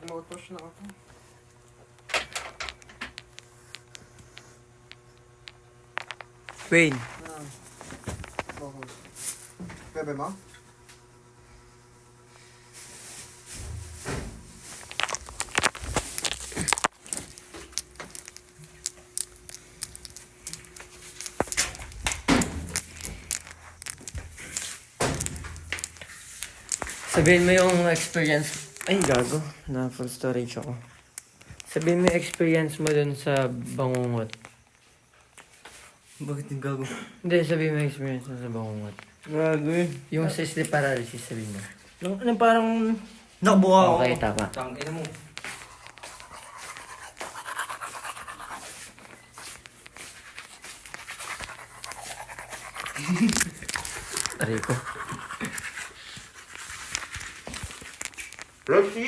Mouthwash na ako. Wayne. Bakit? Bebe mo? Sabihin mo yung experience. Ay, gago. Na full storage ako. Sabihin mo yung experience mo dun sa bangungot. Bakit yung gago? Hindi, sabihin mo yung experience mo sa bangungot. Gago yun. Yung sa sleep paralysis, sabihin mo. Anong parang nakabuka ako. Okay, tama. Tangina mo. Aray ko. Roxy!